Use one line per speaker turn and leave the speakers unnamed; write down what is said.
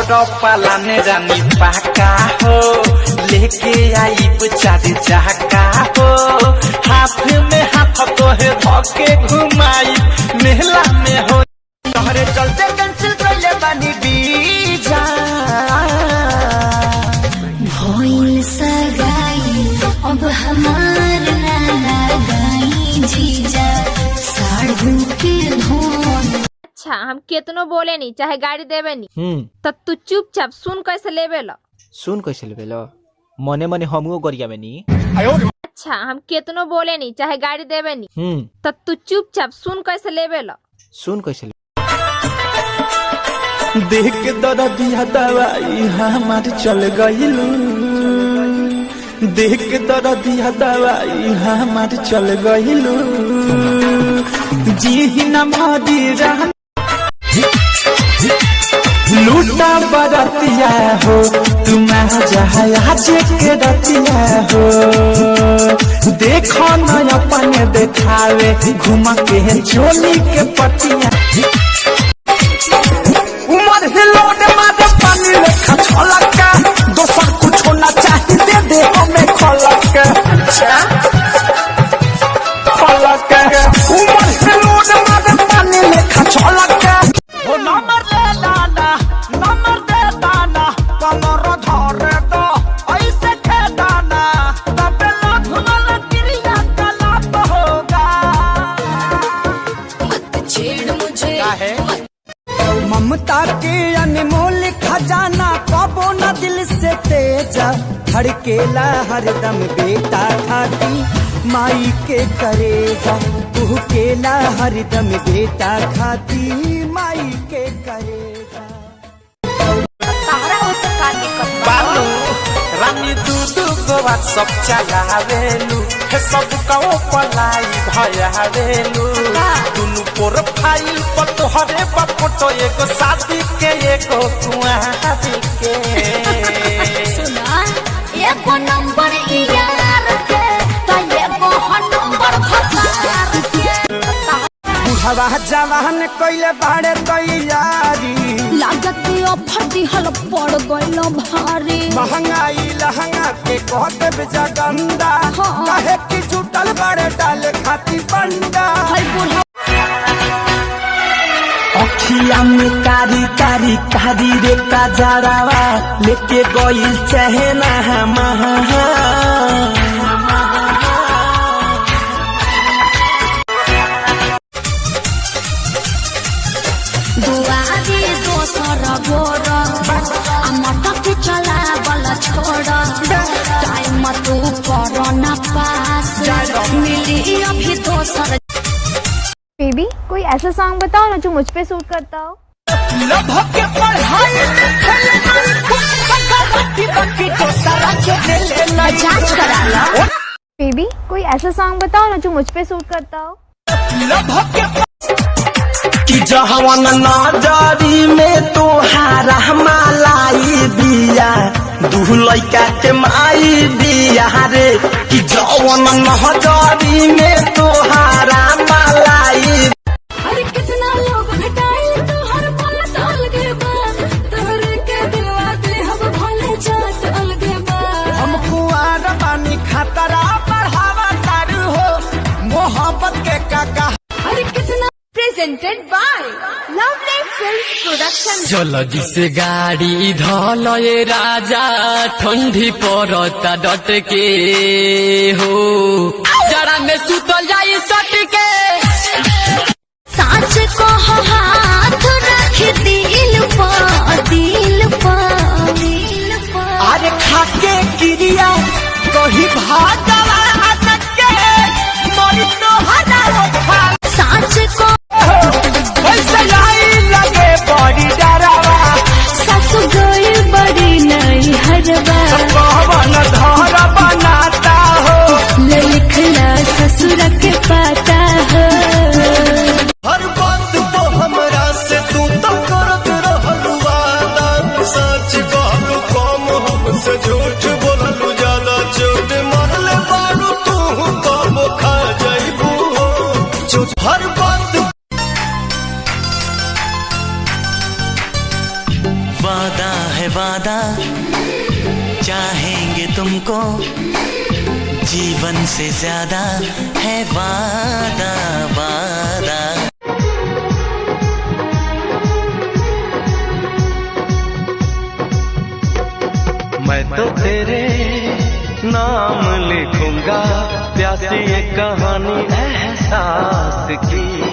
कर पालाने रानी पाका हो, लेके आई चार चाका हो, हाथ में हाथ तोहे धके घुमाई मेला में हो। तोहरे चलते कैंसिल कइले बानी बीजा
भइल सगाई अब हमार लगाई जीजा साढ़ू के धोन।
अच्छा हम केतनो बोले नहीं चाहे गाड़ी देवे नहीं तब तू चुपचाप सुन कैसे लेवे लो।
सुन कैसे लेवे लो मने मने हमू गरिया में नी।
अच्छा हम केतनो बोले नहीं चाहे गाड़ी देवे नहीं तब तू चुपचाप सुन कैसे लेवे लो।
सुन कैसे
देख के दर्दिया दवाई हमार चल गइलू, देख के दर्दिया दवाई हमार चल गइलू, जी न मादी रहन लूटा बरतिया हो, तुम आज के रतिया हो, देखो न अपने देखावे घुम के झोली के पटिया। उमर हिलोड मारे पानी लेखा छलका, दोसर कुछ होना चाहिए दे दे हमें खलक। अच्छा खलक उमर हिलोड मारे पानी लेखा छलका, हो नंबर दे दाना नंबर दे दाना, कमर धरे दो ऐसे खेदाना, तबे लखनल क्रिया गलत होगा।
मत छेड़ मुझे
ममता के अनमोल खजाना कबो न दिल से तेजा, धड़केला हरदम बेटा खाती माई के करेजा, केला हरदम बेटा खाती माई के करेजा। बालू रानी दूधू को सब चलावेलू, सब कहो पलाई भयावेलू, दुनु प्रोफाइल पर तोहरे फोटो एगो शादी के एगो कुआरी के।
सुना एगो नंबर यार के तो एगो नंबर भतार के।
बुढ़वा जवान कइले बाड़े तैयारी,
लागत ऑफर दिहल पड़ गइल भारी,
महंगाई लहंगा के कहत जगंदा, काहे की जुटल बड़े डाले खाती बंदा। अखिया में कारी कारी कारी रे काजरावा, लेके गइल चाहे ना
दुआरी दोसर गोर मटक चला बल छोड़, टाइम तू कर न पास मिली अभी दोसर।
बेबी कोई ऐसा सॉन्ग बताओ ना जो मुझ पे सूट करता हो।
जांच करा लो।
बेबी कोई ऐसा सॉन्ग बताओ ना जो मुझ पे सूट करता हो।
कि जहवन नजरी में तोहारा मालाई बिया, दू लइका के माई बिया रे, कि जवन नजरी में तोहारा मालाई।
अरे कितना लोग भेटाइल तोहर बात अलगे बा, तोहरे के दिलवा दे हम भले जात अलगे बा।
हम कुआर बानी खतरा बढ़ावा तारू हो, मोहब्बत के काका।
अरे कितना presented by lovely film production.
चल जिसे गाड़ी धल ये राजा, ठंडी पड़ता डट के हो, जरा में सुतल जाई सट के।
साँच को हाथ रख दिल पर दिल पर दिल पर।
अरे खाके क्रिया कही भागवा के मरी तो हटा।
साँच को
लगे बड़ी डरावा,
सस गई बड़ी नहीं हरवा,
पवन धर बनाता हो,
लिखला ससुर के पाता हो।
हर बात तो हमरा से तू तो करत रहलू वादा, सच कहलू कम हमसे झूठ बोललू ज्यादा, चोट मरले बारू तू कम खा जाइबू चोट। हर बात
वादा है वादा, चाहेंगे तुमको जीवन से ज्यादा है वादा वादा।
मैं तो तेरे नाम लिखूंगा प्यासी ये कहानी एहसास की।